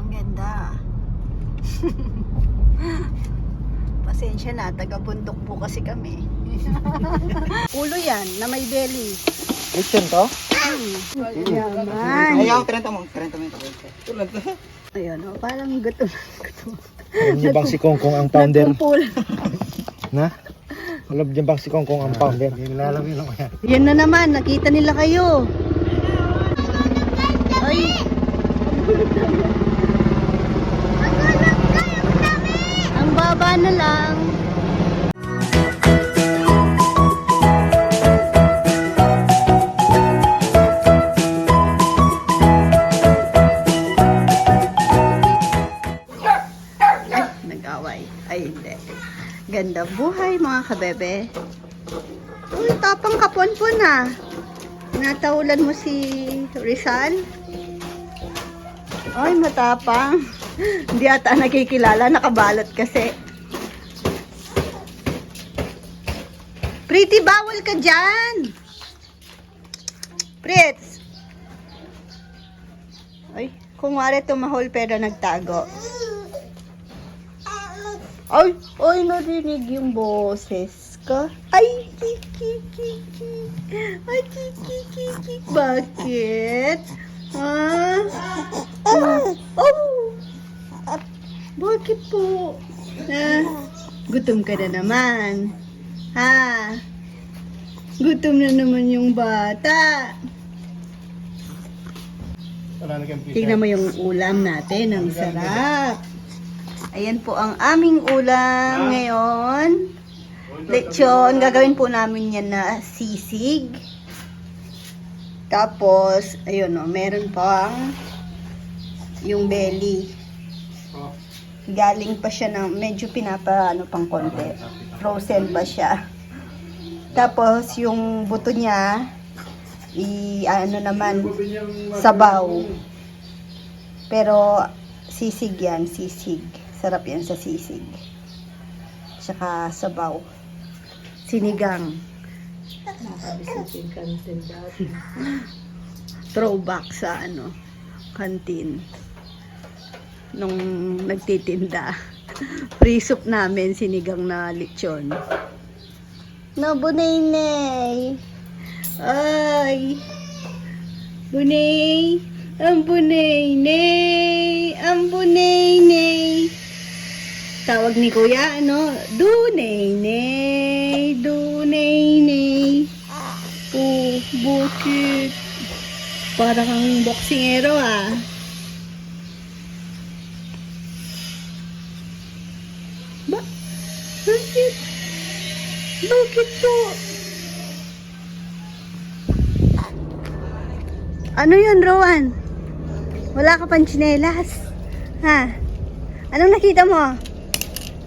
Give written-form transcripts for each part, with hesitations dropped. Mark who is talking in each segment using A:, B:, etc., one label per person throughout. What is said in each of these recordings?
A: ang ganda. Pasensya na, taga-bundok po kasi kami. Ulo yan, na may belly.
B: Lechon to?
A: Yaman.
B: Ayaw, 30 mo. 30 mo. Tulad to.
A: Ayun, oh, parang gutom.
C: Alam niyo bang si Kongkong ang founder?
A: Nagpupul.
C: Na? Alam niyo bang si Kongkong ang founder? Hindi nila alam yun ako yan.
A: Yan na naman, nakita nila kayo. Ay. Ang baba na lang. Ay, nag-away. Ay, hindi. Ganda buhay mga kabebe. Uy, tapang kapon-pon ah. Nataulan mo si Rizal? Ay, matapang. Hindi ata nakikilala, nakabalot kasi. Pretty, bawal ka dyan! Pritz! Ay, kung wari tumahol pero nagtago. Ay, ay, narinig yung boses ko. Ay, kiki. Ay, kiki. Bakit? Ha? Oh! Bakit po? Gutom ka na naman. Ha? Gutom na naman yung bata. Tingnan mo yung ulam natin. Ang sarap. Ayan po ang aming ulam ngayon. Lechon. Gagawin po namin yan na sisig. Tapos, ayun o, meron pang yung belly. Galing pa siya ng medyo pang konti. Frozen pa siya. Tapos, yung buto niya, sabaw. Pero, sisig yan, sisig. Sarap yan sa sisig. Tsaka sabaw. Sinigang. Throwback sa canteen. Nung nagtitinda. Free soup namin, sinigang na lechon. No, bunay-nay. Ay. Bunay. Ang bunay-nay. Ang bunay-nay. Tawag ni Kuya, Dunay-nay. Dunay-nay. Oh, bakit? Parang kang boksingero ah. Bakit? Bakit po? Ano yun, Rowan? Wala ka pang tsinelas? Ha? Anong nakita mo?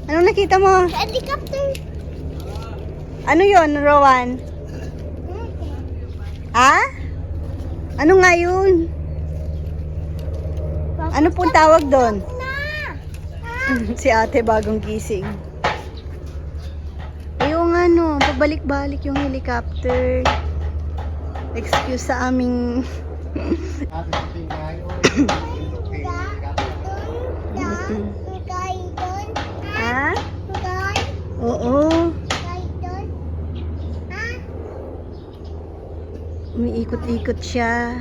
A: Anong nakita mo?
D: Helicopter.
A: Ano yun, Rowan? Ha? Ano nga yun? Ano pong tawag doon? Si ate bagong gising. Yung pabalik-balik yung helicopter. Excuse sa aming ha? Oo. Umiikot-ikot siya.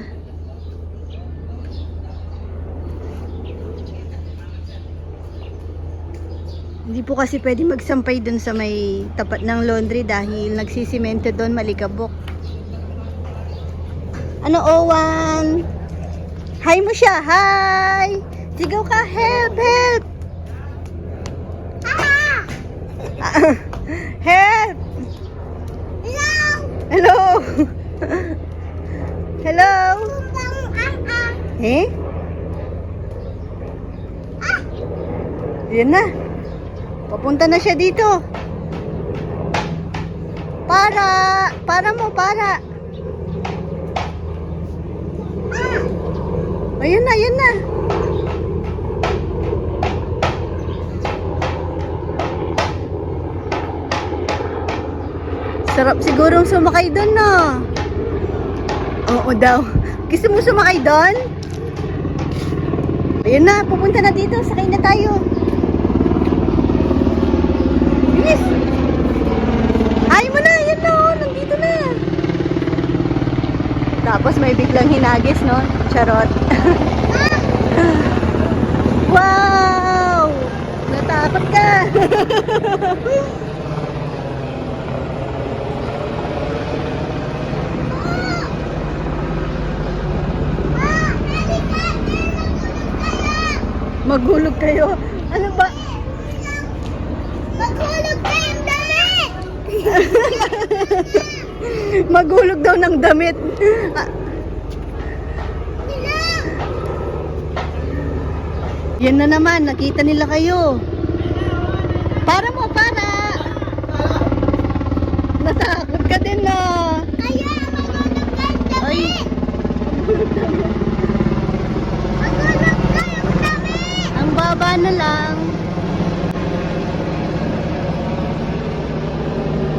A: Hindi po kasi pwede magsampay dun sa may tapat ng laundry dahil nagsisimento doon, malikabok. Ano, Owan? Hi mo siya, hi! Sigaw ka, help, help! Help! Hello! Hello! Eh? Yan na. Papunta na siya dito. Para mo. Ayun na. Sarap sigurong sumakay doon, no? Oo daw. Gusto mo sumakay doon? Ayun na, pupunta na dito. Sakay na tayo. Bilis! Ay mo na! Yan na, oh. Nandito na. Tapos may biglang hinagis, no? Charot. Wow! Natakot ka! Maghulog kayo. Ano ba?
D: Maghulog kayong damit!
A: Maghulog daw ng damit. Ah, yan na naman, nakita nila kayo. Para mo, para. Natakot ka din na.
D: Kaya maghulog kayong
A: Ay.
D: damit! Maghulog kayong damit!
A: Ang baba na lang.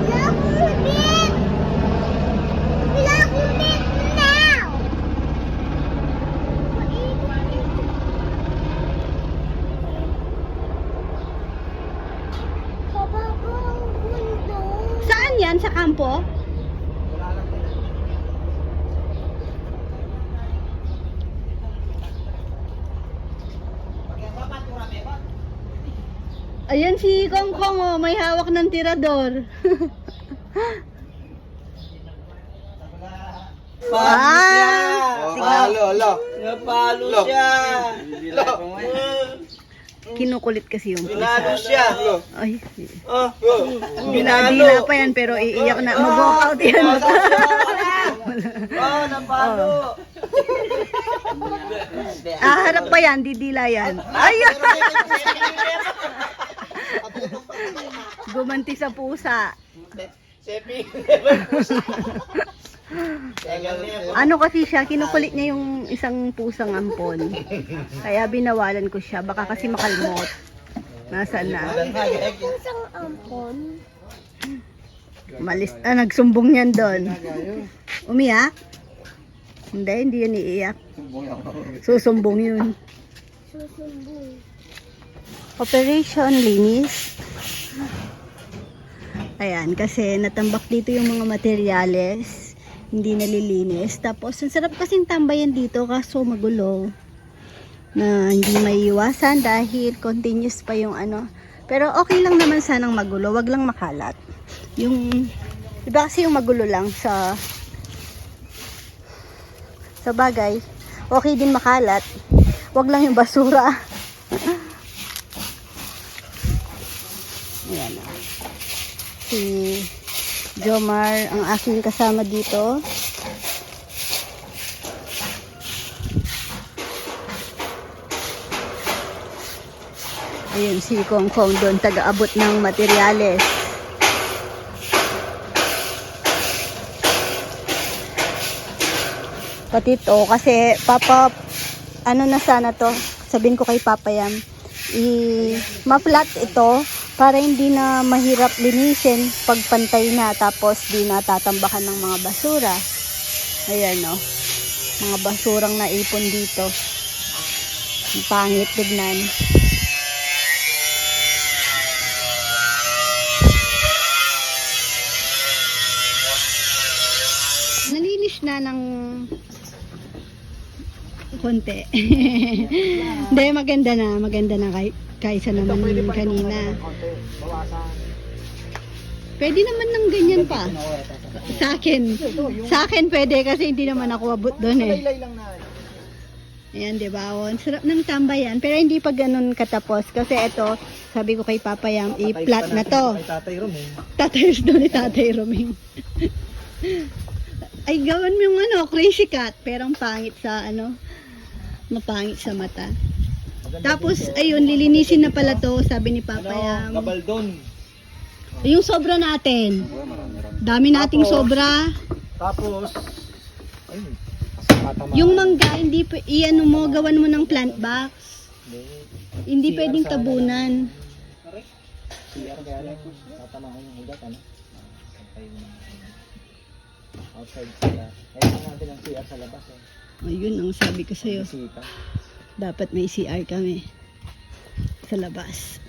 D: Nakulit! Nakulit now! Kababang mundo.
A: Saan yan? Sa kampo? Ayan si Kong Kong, oh, may hawak ng tirador.
B: Napalo siya.
A: Kinukulit kasi yung
B: Pinalo
A: pusa.
B: siya.
A: Ay,
B: Oh,
A: dinadila pa yan pero iiyak na. Mag-walk out yan.
B: Oh, napalo.
A: Harap pa yan, didila yan. Ay! Gumanti sa pusa.
B: Sepi.
A: Ano kasi siya, kinukulit niya yung isang pusang ampon. Kaya binawalan ko siya, baka kasi makalmot. Nasaan na?
D: Isang ampon.
A: Malis, nagsumbong niyan doon. Umiyak? Hindi yun iiyak. Susumbong yun.
D: Susumbong.
A: Operation Linis. Ayan, kasi natambak dito yung mga materyales. Hindi nalilinis. Tapos, ang sarap kasing tambayan dito kaso magulo. Na hindi may iwasan dahil continuous pa yung ano. Pero okay lang naman sanang magulo. Wag lang makalat. Yung, iba kasi yung magulo lang sa bagay. Okay din makalat. Wag lang yung basura. Ayan na. Si Jomar ang aking kasama dito. Ayun si Kong Kong doon taga-abot ng materyales. Pati to kasi ano na sana to, sabihin ko kay Papa Yam, ma-flat ito para hindi na mahirap linisin pag pantay na tapos di na tatambakan ng mga basura. Ayan o, mga basurang naipon dito. Ang pangit tignan. Nalinis na ng konti. Hindi, maganda na kaysa naman kanina. Pwede naman ng ganyan pa. Sa akin pwede kasi hindi naman ako abot doon eh. Ayan, di ba? Ang sarap ng tambayan. Pero hindi pa ganun katapos. Kasi ito, sabi ko kay Papa Yam, i-flat na to.
C: Tatay Romeng.
A: Tatayos doon ni Tatay Romeng. Ay, gawan mo yung crazy cat. Pero ang pangit sa mapangit sa mata. Tapos, ayun, lilinisin na pala to, sabi ni Papa Yam.
B: Gabaldon.
A: Yung sobra natin. Dami nating sobra.
C: Tapos, ayun.
A: Yung mangga, hindi iano mo, gawan mo ng plant box. Hindi pwedeng tabunan.
C: CR kaya lang, tatamahan yung ugat, ano? Outside CR. Kaya natin ang CR sa labas, eh.
A: Ayun ang sabi ko sa'yo.
C: Bisita.
A: Dapat may CR kami sa labas.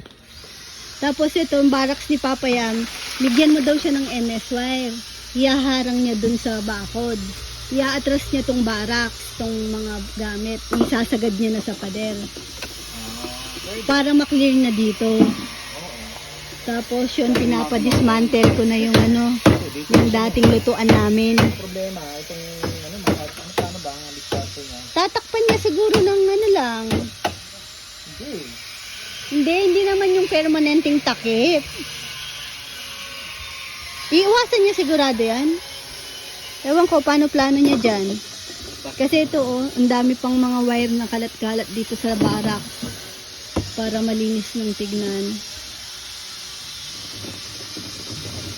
A: Tapos itong barracks ni Papa Yam, bigyan mo daw siya ng NS wire. Iyaharang niya dun sa bakod. Iaatras niya tong barracks, tong mga gamit. Isasagad niya na sa pader. Para maklear na dito. Tapos yun, pinapadismantle ko na yung ano, yung dating lutuan namin.
C: Problema, itong ano ba ang diskarte niya?
A: Tatakpan niya siguro ng ano lang. Hindi naman yung permanenteng takip. Iiwasan niya sigurado yan. Ewan ko paano plano niya dyan. Kasi ito oh, ang dami pang mga wire na kalat-kalat dito sa barak. Para malinis ng tignan.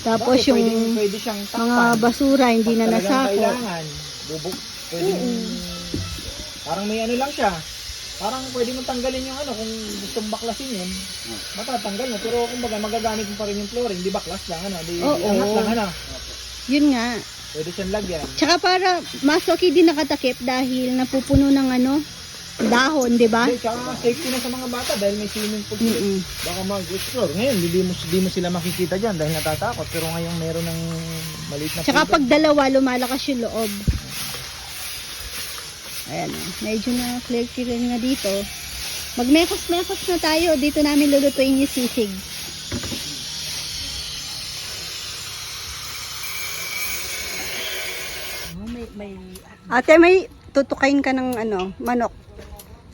A: Tapos yung
C: pwede siyang
A: mga basura hindi na nasako.
C: Kailangan. Pwede parang may ano lang siya. Parang pwede mo tanggalin yung ano kung gustong baklasin yun. Matatanggal mo pero kumbaga magagamit mo pa rin yung flooring, di baklas lang ano, di angat lang ano.
A: Yun nga.
C: Pwede siyang lagyan.
A: Tsaka para mas okay din nakatakip dahil napupuno ng ano, dahon, di ba?
C: Hindi, tsaka safety na sa mga bata dahil may swimming pool sila. Baka mag-explore. Ngayon, hindi mo sila makikita dyan dahil natatakot. Pero ngayon meron ng maliit na
A: Tsaka
C: pool
A: pag dalawa, lumalakas yung loob. Ayan o. Medyo na clear nga dito. Magmekos-mekos na tayo. Dito namin lulutuin yung sisig. Ate, may tutukain ka ng ano, manok.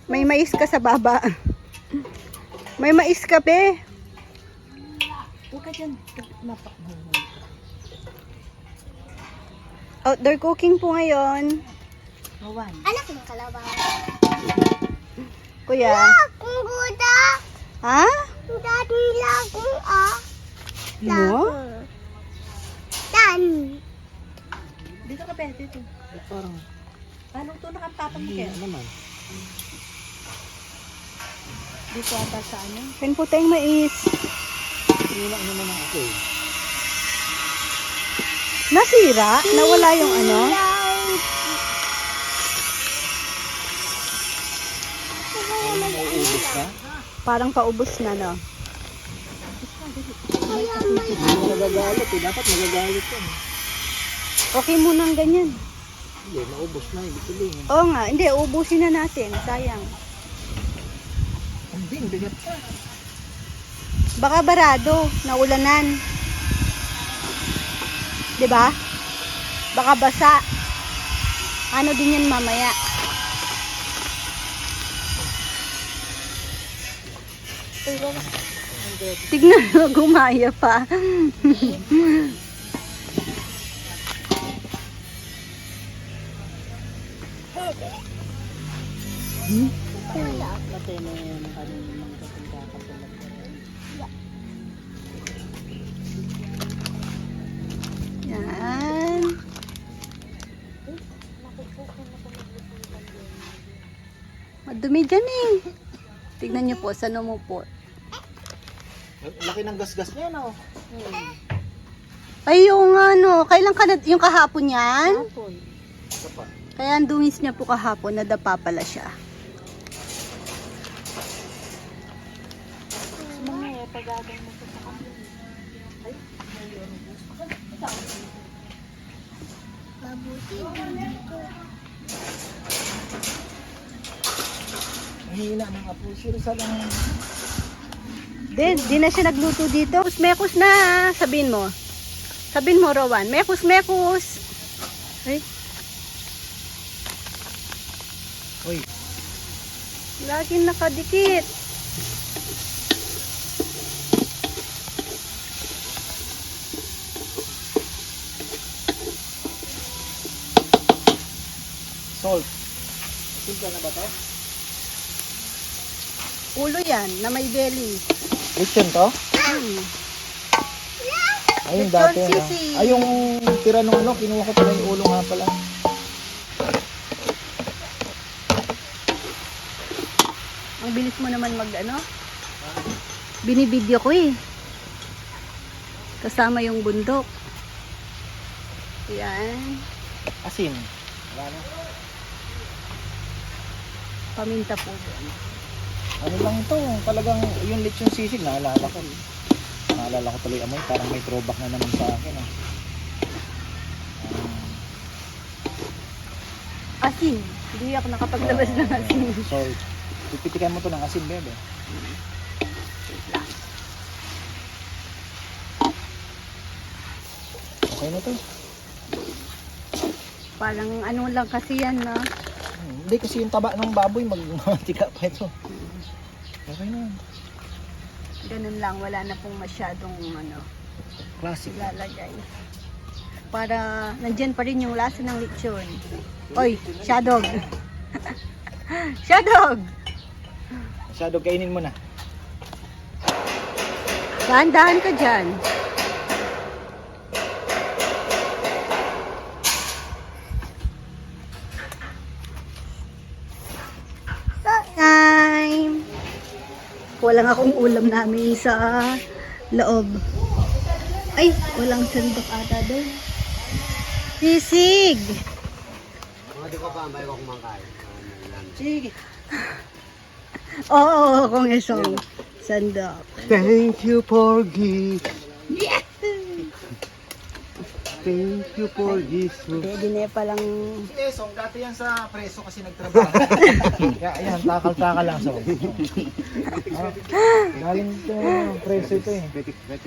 A: May mais ka sa baba. May mais ka, be.
B: Huwag ka dyan.
A: Outdoor cooking po ngayon.
D: Anak ng kalabaw.
A: Kuya.
D: Kung guda.
A: Ha?
D: Dati lagong
A: No?
D: Dan.
B: Dito ka pwede dito. Parang, paano ito nakatapang mo kaya?
C: naman.
B: Dito ata sa ano?
A: Pen po tayong mais.
C: Ilang naman ang ako eh.
A: Nasira? Nawala yung ano?
C: Nauubos ka?
A: Parang paubos na, no?
C: Hindi nagagalit eh. Dapat nagagalit yan.
A: Okay muna ang ganyan.
C: Hindi, naubos na. Ibig sabihin.
A: Oo nga, hindi, ubusin na natin. Sayang.
C: Hindi, bigat pa.
A: Baka barado, naulanan. 'Di ba? Baka basa. Ano din yan mamaya. Tignan mo, gumaya pa.
B: Patay na yan. Anong mga kapunta ka sa
A: Yan. Madumi dyan eh. Tignan niyo po, saan mo po.
C: Laki ng gasgas niya, no?
A: Ay, yung ano, kailan ka na, yung kahapon yan?
B: Hapon.
A: Kaya ang dungis niya po kahapon, nadapa pala siya.
B: Mga pag-agay mo sa kanila.
D: Mabuti dito.
C: Mahina ng apo. Sirsa lang.
A: Di na siya nagluto dito. Mekos na, sabihin mo. Sabihin mo, Rowan. Mekos. Ay.
C: Uy.
A: Laging nakadikit.
C: Salt. Silka na ba to?
A: Ulo yan, na may belly.
C: Lechon to? Ay, yung dati
A: Lechon
C: na.
A: sisig.
C: Ay, yung tira nung ano, kinuha ko pala yung ulo nga pala.
A: Ang bilis mo naman mag ano? Binibidyo ko eh. Kasama yung bundok. Yan.
C: Asin. Wala na.
A: Paminta po doon.
C: Ano lang ito, talagang yung lechon sisig, naalala ko. Naalala ko tuloy amoy, parang may throwback na naman sa akin.
A: Asin. Hindi ako nakapaglabas ng asin.
C: So, pipitikan mo to ng asin, bebe. Okay na to.
A: Parang ano lang kasi yan na.
C: Hindi kasi yung taba ng baboy, magmatika pa ito. Okay na.
A: Ganun lang, wala na pong masyadong ano,
C: Classic.
A: ilalagay. Para nandyan pa rin yung lasa ng lechon. Oy, Shadog! Shadog!
C: Masyado kainin mo na.
A: Dahan-dahan ka dyan. Time! Walang akong ulam namin sa loob. Ay, walang sandok ata doon. Sisig!
C: Sige.
A: Oo, kung isang sandok.
E: Thank you for this. Thank you for this.
A: Pwede na palang...
C: Esong, dati yan sa preso kasi nagtrabaho. Kaya ayan, takal-takal lang. So. Galing ito, preso ito eh.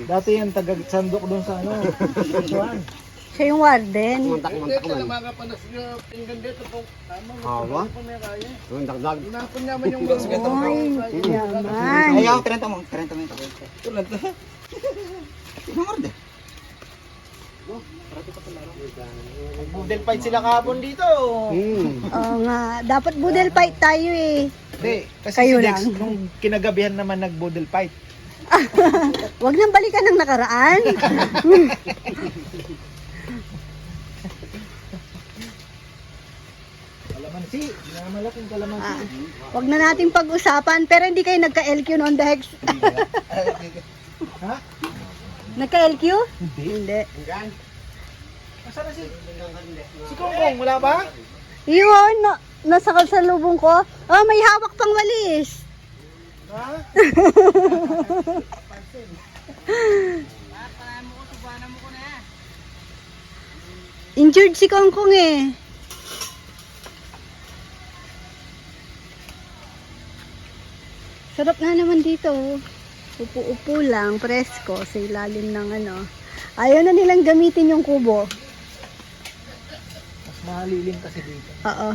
C: Dati yan, taga-sandok doon sa ano. Presoan.
A: Siya yung warden.
E: Hawa? Yung dagdag.
A: Oy, yaman.
E: Ayaw, 30 mo. 30 mo. Tulad na. Pinamorde.
C: Budel fight sila kahapon dito.
A: Oo nga, dapat budel fight tayo eh.
C: Hindi, kasi
A: Kayo
C: si Dex,
A: lang.
C: nung kinagabihan naman nag-budel fight.
A: Huwag nang balikan ng nakaraan.
C: Kalamansi, malaking kalamansi.
A: Huwag na natin pag-usapan, pero hindi kayo nagka-LQ noon, Dex.
C: Ha?
A: Nagka-LQ? Hindi.
C: Nasaan na si Kongkong, wala ba?
A: Yun, nasa kasalubong ko. Oh, may hawak pang walis.
C: Ha?
A: Injured si Kongkong eh. Sarap nga naman dito. Upo-upo lang, presko, sa ilalim ng ano. Ayaw na nilang gamitin yung kubo.
C: Mas mahalilim kasi dito.
A: Oo.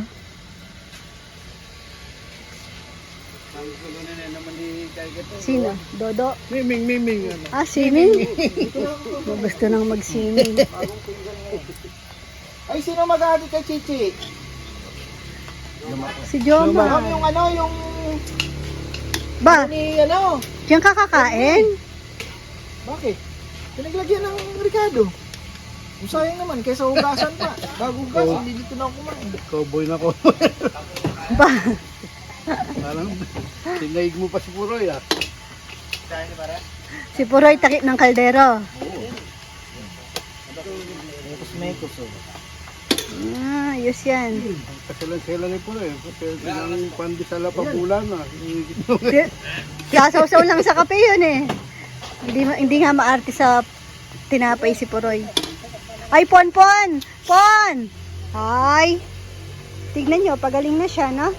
A: Sino? Dodo?
E: Miming.
A: Ah, swimming? Gusto nang mag-swimming.
C: Ay, sino mag-agi kay Chichi?
A: Si Joma.
C: Yung ano, yung
A: Ba,
C: ni ano?
A: diyan ka kakain?
C: Bakit? Pinaglagyan ng Ricardo. Kung sayang naman, kaysa hugasan pa. Bago hugas, hindi dito na ako kumain.
E: Cowboy na ko.
A: Ba,
E: Parang sinaig mo pa si Puroy ah.
A: si Puroy takip ng kaldero.
C: Mekos.
A: Ah, ayos yan.
E: Kasalan-salan ni Puroy. Kasi ang pandesal pa bulan ah.
A: Sasaw-saw lang sa kape yun eh. Hindi nga maarte sa tinapay si Puroy. Ay, Pon! Pon! Ay! Tignan nyo, pagaling na siya, no?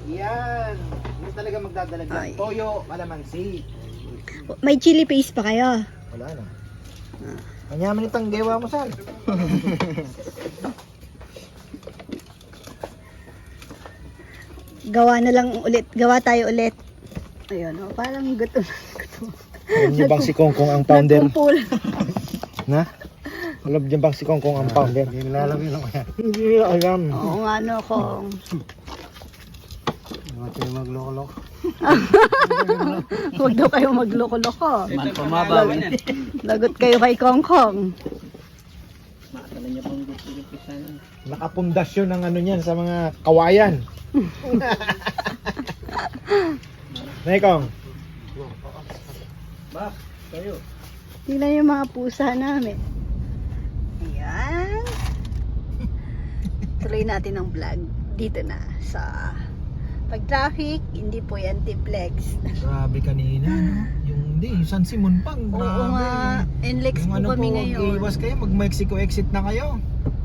C: Yan. Yung talaga magdadalag
A: Ay.
C: yan. Toyo, kalamansi.
A: May chili paste pa kayo.
C: Wala na. Kanyaman itang gewa mo saan.
A: Gawa tayo ulit. Ayun, oh, parang gutom.
C: Alam niyo bang si Kongkong ang founder?
A: Nagkumpul.
C: Na? Alam niyo bang si Kongkong ang founder?
E: Hindi nila alam yun ako yan.
C: Hindi nila alam.
A: Oo nga, no, Kong.
E: Mga tayo magloko-loko.
A: Huwag daw kayo magloko-loko.
E: Man pumabawin.
A: Lagot kayo kay Kongkong.
C: Nakapundasyon ng ano niyan sa mga kawayan. Nekong.
A: Tingnan yung mga pusa namin. Ayan. Tuloy natin ang vlog. dito na sa pag traffic, hindi po yan tiplex.
C: Grabe kanina, no? Yung San Simon pang,
A: Oo
C: grabe.
A: nga, NLEX po
C: Yung
A: kami ngayon.
C: iwas kayo, mag-Mexico exit na kayo.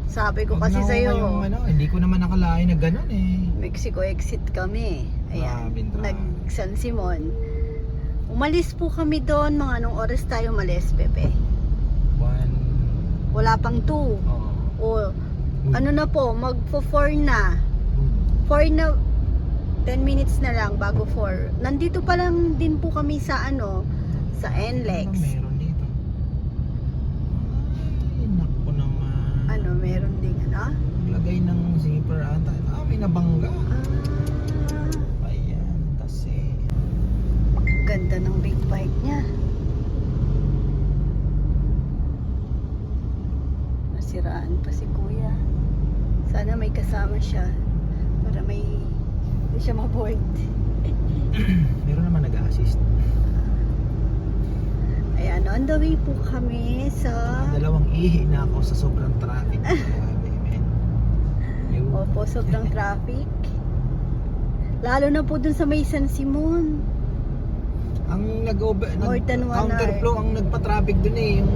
A: Sabi ko
C: Wag
A: kasi
C: na ho
A: sa'yo,
C: kayong, hindi ko naman nakalain na gano'n eh.
A: Mexico exit kami. Ayan,
C: Grabe, grabe.
A: nag San Simon. Umalis po kami doon, mga anong oras tayo umalis, Pepe? Wala pang 2. O, ano na po, magpo-4 na. 4 na, 10 minutes na lang bago 4. Nandito pa lang din po kami sa sa NLEX.
C: Meron dito. Ay, naku naman.
A: Meron ding
C: Maglagay ng zipper ata. May nabangga. Ayan, kasi.
A: Ganda ng big bike niya. Nasiraan pa si kuya. Sana may kasama siya para hindi siya ma-board.
C: Meron naman nag-assist.
A: Ayan, on the way po kami sa
C: Dalawang ihi na ako sa sobrang traffic. Grabe, man.
A: Opo, sobrang traffic. Lalo na po dun sa may San Simon.
C: Ang
A: More than 1
C: counterflow ang nagpa-traffic dun eh. Yung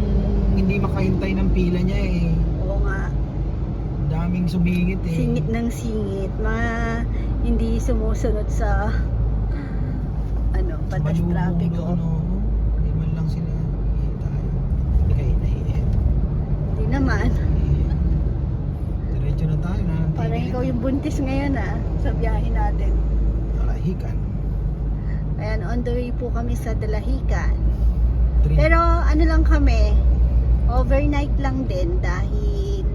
C: hindi makahintay ng pila niya eh.
A: Oo nga,
C: Daming sumingit eh.
A: singit ng singit. Hindi sumusunod sa batas
C: Malubong
A: traffic.
C: doon, hindi man lang sila tayo. Hindi kayo naiinit.
A: Hindi naman.
C: Diretso na tayo na.
A: Parang ikaw yung buntis ngayon sa biyahe natin.
C: Dalahikan.
A: Ayan, on the way po kami sa Dalahican.
C: 3.
A: Pero lang kami, overnight lang din dahil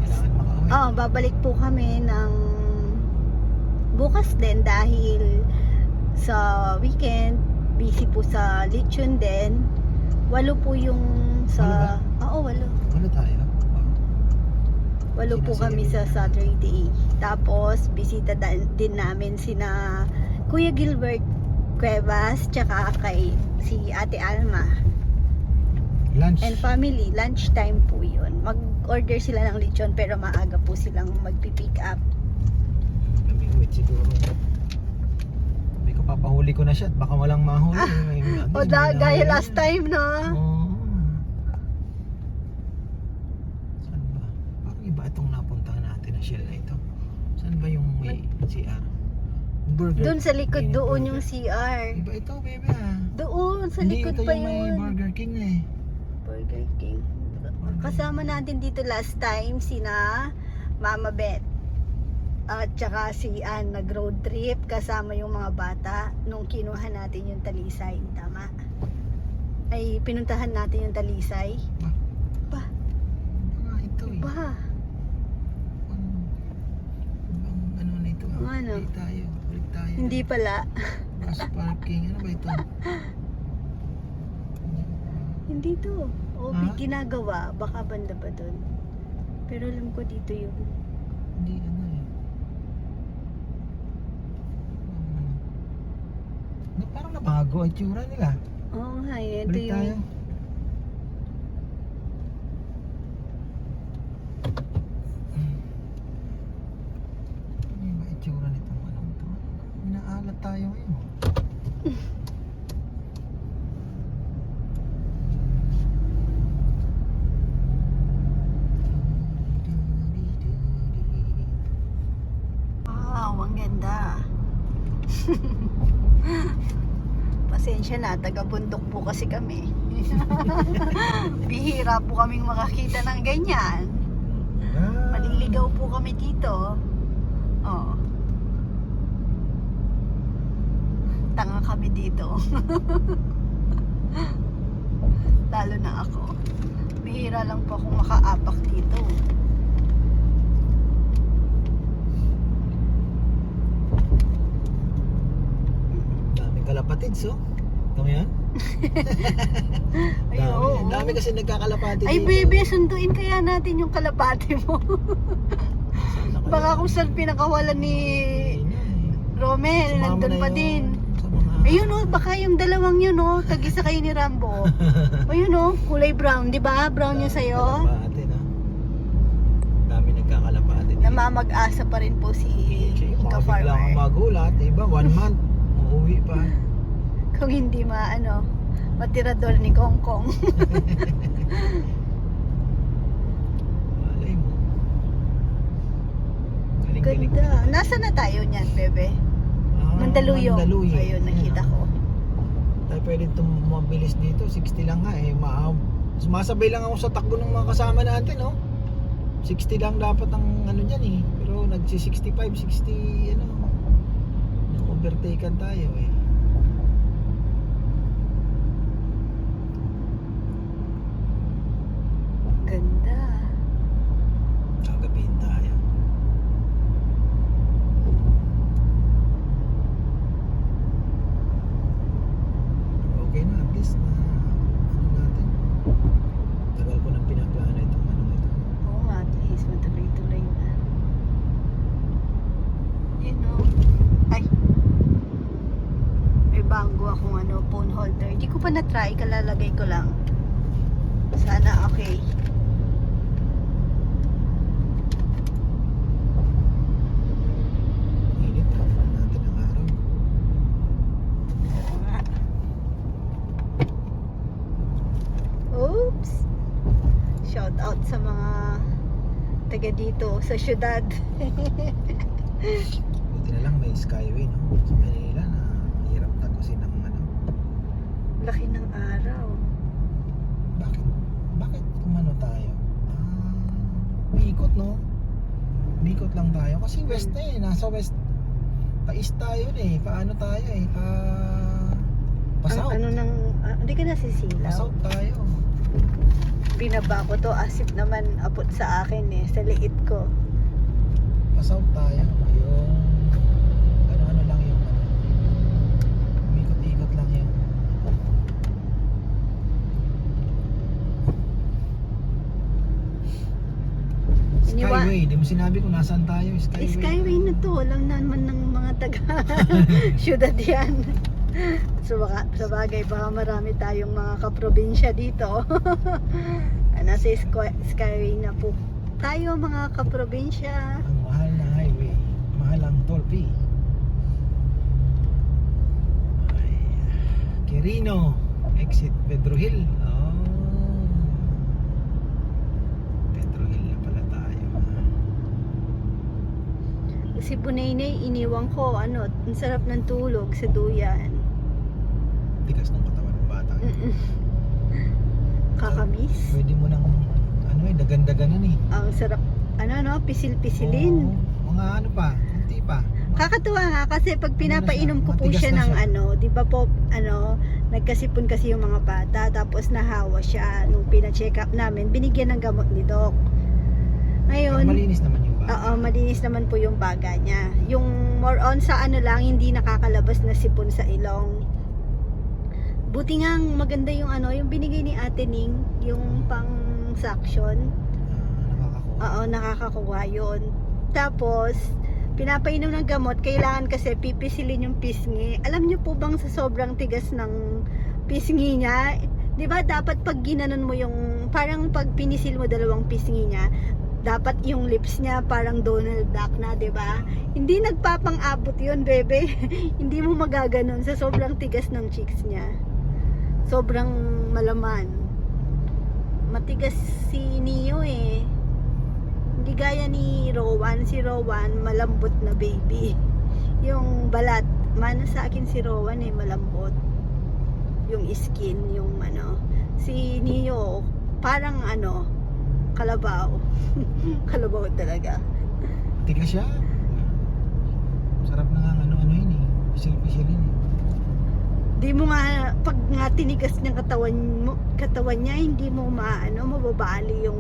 C: Kailangan makauwi.
A: babalik po kami ng bukas din dahil sa weekend, busy po sa lechon din. 8 po yung sa... Oo, 8.
C: Ano tayo?
A: 8 po kami sa Saturday. Tapos, bisita din namin sina Kuya Gilbert Cuevas, tsaka kay si Ate Alma.
C: Lunch.
A: And family, lunchtime po yun. Mag-order sila ng lechon pero maaga po silang magpipick up.
C: Wait siguro. Sabi ko papahuli ko na siya at baka walang mahuli.
A: O gaya last time, no?
C: Oo. Saan ba? Parang iba itong napuntahan natin na Shell na ito. Saan ba yung may CR? Burger.
A: Doon sa likod,
C: King,
A: doon
C: Burger.
A: yung CR.
C: Iba ito, baby ah.
A: Doon, sa
C: Hindi,
A: likod
C: ito
A: pa
C: yung may
A: yun.
C: Burger King na eh.
A: Burger King. Kasama natin dito last time sina Mama Beth at saka si Ann nag-road trip kasama yung mga bata nung kinuha natin yung Talisay, tama? Ay pinuntahan natin yung Talisay. Ba?
C: Mga ito eh.
A: Ba?
C: Ano na ito?
A: Ano?
C: Balik tayo. Balik tayo.
A: Hindi pala.
C: Bus parking. Ano ba ito?
A: Hindi to. O
C: Ha?
A: ginagawa. Baka banda pa dun. Pero alam ko dito yung
C: Hindi ano eh. Parang nabago ang tsura nila.
A: oo nga ito
C: Balik tayo.
A: yung
C: Ano ba ang tsura nitong anong to? Inaalat tayo ngayon.
A: wow, ang ganda. Pasensya na, taga-bundok po kasi kami. Bihira po kaming makakita ng ganyan. Maliligaw po kami dito. Oh. Tanga kami dito. Lalo na ako. Bihira lang po akong makaapak dito.
C: Daming kalapatids oh. Ito mo yan?
A: Ay,
C: Dami.
A: oo.
C: Dami kasi nagkakalapatid
A: Ay,
C: dito.
A: baby, sunduin kaya natin yung kalapate mo.
C: Saan na kaya?
A: Baka kung saan pinakawalan ni
C: Ayun na eh.
A: Romel,
C: Sumama
A: nandun
C: na
A: pa
C: yun
A: din.
C: sa mga-
A: Ayun oh, baka yung dalawang yun oh, tag-isa kayo ni Rambo. Ayun oh, kulay brown, di ba? Brown yung sa'yo.
C: Kalapate, no? Dami nagkakalapatid.
A: Na mamag-asa pa rin po si
C: Baka bigla kang
A: ka-farmer.
C: magulat, iba 1 month, uuwi pa.
A: Kung hindi matirador ni Kong Kong.
C: Malay mo. Galing-galing.
A: Ganda. Nasaan na tayo niyan, bebe? Mandaluyong. Ayun, nakita ko.
C: Tayo pwede mabilis dito, 60 lang nga eh. Sumasabay lang ako sa takbo ng mga kasama natin, no? 60 lang dapat ang ano dyan eh. Pero nagsi-65, 60, overtaken tayo eh.
A: Ganda.
C: Kagabihin tayo. Okay na, at least na natin. Tagal ko nang pinaplano itong ito.
A: Oo nga, at least matuloy-tuloy na. Ay. May bago akong phone holder. Hindi ko pa na-try, kalalagay ko lang. Sana okay.
C: Init natin ang araw.
A: Oo nga. Oops! Shout out sa mga taga dito sa syudad.
C: Buti na lang may skyway, no? Sa Manila na hirap tagusin ng
A: Laki ng araw.
C: Bakit kumano tayo? Umiikot, no? Umiikot lang tayo. Kasi west na eh. Nasa west. Pa-east tayo eh. Paano tayo eh? Pa-south.
A: Hindi ka nasisilaw.
C: Pa-south tayo.
A: Binaba ko to asip naman abot sa akin sa liit ko.
C: Pa-south tayo. Yung ano lang yung umikot-ikot lang yung Skyway. Di mo sinabi kung nasaan tayo.
A: Skyway na to. Alam naman ng mga taga syudad yan. Sa bagay, baka marami tayong mga kaprobinsya dito. Nasa Skyway na po tayo mga kaprobinsya.
C: Ang mahal na highway. Mahal ang toll fee. Ay, Quirino. Exit Pedro Hill. Oh. Pedro Hill na pala tayo.
A: Si Bunaynay, iniwan ko. Ang sarap ng tulog sa duyan.
C: Tigas ng katawan ng bata.
A: Kakamis.
C: Pwede mo nang dagan-daganan eh.
A: Ang sarap, pisil-pisilin.
C: Oo, mga kunti pa.
A: Kakatuwa nga kasi pag pinapainom ko po
C: Matigas
A: siya
C: na
A: ng
C: siya.
A: di ba po, nagkasipon kasi yung mga bata, tapos nahawa siya. Nung pina-check up namin, binigyan ng gamot ni Doc.
C: Pero
A: Ngayon,
C: malinis naman yung bata.
A: oo, malinis naman po yung baga niya. Yung more on sa lang, hindi nakakalabas na sipon sa ilong. Buti nga maganda yung yung binigay ni Ate Ning, yung pang suction.
C: Nakakakuha.
A: Oo, nakakakuha yun. Tapos, pinapainom ng gamot, kailangan kasi pipisilin yung pisngi. Alam niyo po bang sa sobrang tigas ng pisngi niya, di ba dapat pag ginanon mo yung, parang pag pinisil mo dalawang pisngi niya, dapat yung lips niya parang Donald Duck na, di ba? Hindi nagpapang-abot yun, bebe. Hindi mo magaganon sa sobrang tigas ng cheeks niya. Sobrang malaman. Matigas si Neo eh. Hindi gaya ni Rowan. Si Rowan malambot na baby. Yung balat, mana sa akin si Rowan malambot. Yung skin, yung Si Neo, parang kalabaw. Kalabaw talaga.
C: Tigas siya. Sarap na nga yun eh. Pisil-pisilin.
A: Di mo nga, pag nga tinigas ng katawan niya, hindi mo mababali yung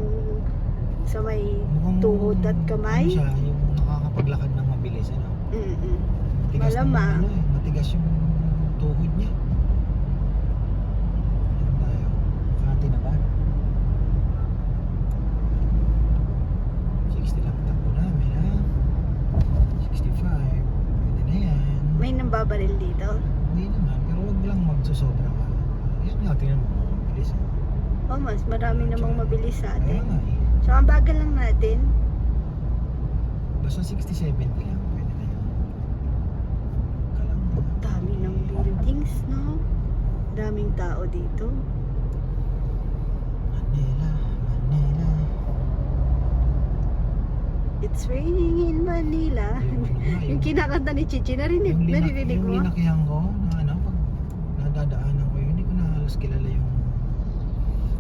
A: sa may tuhod at kamay.
C: Siya, yung nakakapaglakad ng mabilis, Tigas
A: Malamang.
C: matigas yung tuhod niya. Ayan tayo. Kati na ba? 60 lang takbo namin, ha? 65. Pwede na yan.
A: May nambabaril dito.
C: Hindi naman, pero wag lang magsusobra ka. Yan nga, tingnan mo, mabilis.
A: Mas marami namang mabilis sa
C: Kaya
A: atin.
C: nga eh.
A: So, ang bagal lang natin.
C: Basta 60-70 lang. Pwede na yun. Kalang
A: Dami ng buildings, no? Daming tao dito.
C: Manila, Manila.
A: It's raining in Manila. Yung kinakanta ni Chichi, naririnig
C: Yung
A: mo?
C: linakyan ko, na ano, pag nadadaanan ko yun, hindi ko na halos kilala yung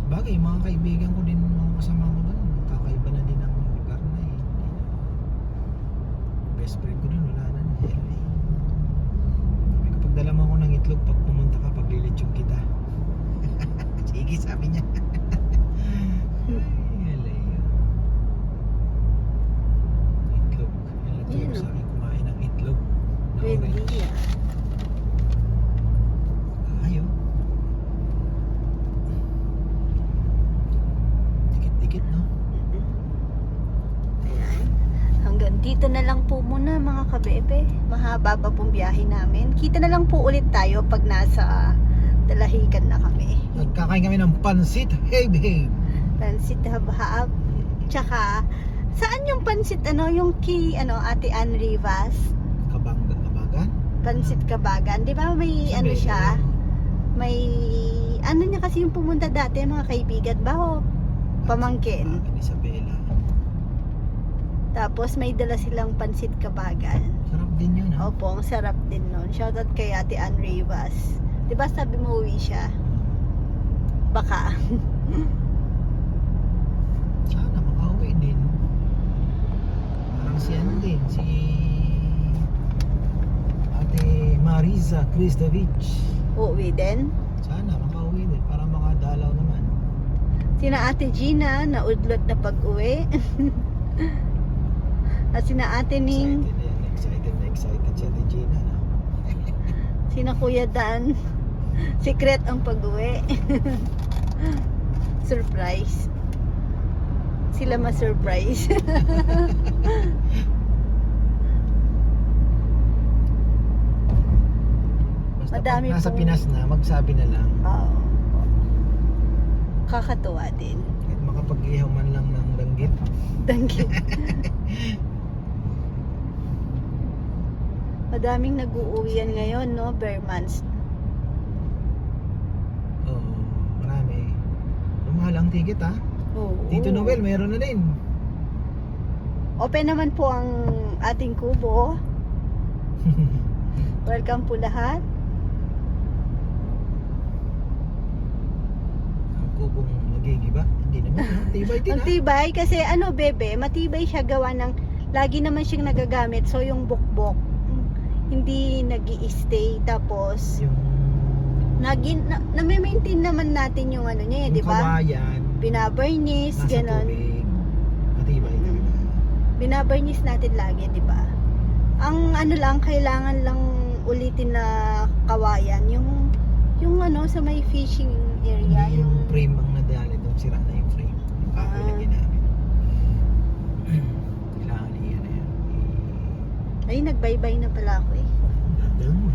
C: bagay, mga kaibigan ko din, mga kasama ko doon, kakaiba na din ang lugar na eh. Hindi na. Best friend ko doon, wala na LA. Sabi ko, pag dalaman ko ng itlog, pag pumunta ka, paglilitsyon kita. Sige, sabi niya. Ay, LA. Itlog. Yan
A: Yan,
C: naturo sa akin kumain ng itlog na
A: Pwede
C: orange.
A: yan.
C: Ayaw. Dikit-dikit, no?
A: Ayan. Hanggang dito na lang po muna mga kabebe. Mahaba pa pong biyahe namin. Kita na lang po ulit tayo pag nasa Dalahican na kami.
C: Nagkakain kami ng pansit. Hey, babe!
A: Pansit habhab. Tsaka, saan yung pansit yung Ate Ann Rivas?
C: Kabagan?
A: Pansit Kabagan. Di ba may
C: Sabi,
A: siya? May, niya kasi yung pumunta dati mga kaibigan ba o pamangkin?
C: Isabela.
A: Tapos may dala silang pansit Kabagan.
C: Sarap din yun, ha?
A: Opo, ang sarap din nun. Shoutout kay Ate Ann Rivas. Di ba sabi mo uwi siya? Baka.
C: Sana makauwi din. Parang si ano din, si Ate Mariza Kristovich.
A: Uuwi din.
C: Sana makauwi din para makadalaw naman.
A: Sina Ate Gina, naudlot na pag-uwi. At sina Ate Ning,
C: Excited siya ni Gina. No?
A: sina Kuya Dan. Secret ang pag-uwi. Surprise. Sila ma-surprise.
C: Basta
A: Madami
C: pag nasa
A: pong-
C: Pinas na, magsabi na lang.
A: Oo. Kakatuwa din.
C: Kahit makapag-ihaw man lang ng langgit.
A: Danggit. Madaming nag-uuwian ngayon, no? Bare months.
C: Oo, marami. Mahal ang ticket, ha?
A: Oo.
C: Tito Noel, meron na din.
A: Open naman po ang ating kubo. Welcome po lahat.
C: Ang kubong magigiba. Hindi naman, ha? Tibay din,
A: Ang
C: ha?
A: tibay kasi bebe, matibay siya gawa ng lagi naman siyang nagagamit. So yung bukbok hindi nag-i-stay tapos
C: Yung
A: na-maintain naman natin yung niya, di ba?
C: kawayan,
A: Binabarnis,
C: nasa
A: ganon.
C: tubig. Matibay
A: Mm.
C: talaga.
A: Binabarnis natin lagi, di ba? Ang lang, kailangan lang ulitin na kawayan, yung sa may fishing area,
C: Hindi yung frame ang nadali doon. Sira na yung frame. Yung kahoy na ginamit. Kailangan iyan na yan.
A: ay nagbaybay na pala ako eh.
C: Dadaan mo.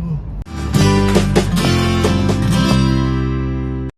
C: Oh.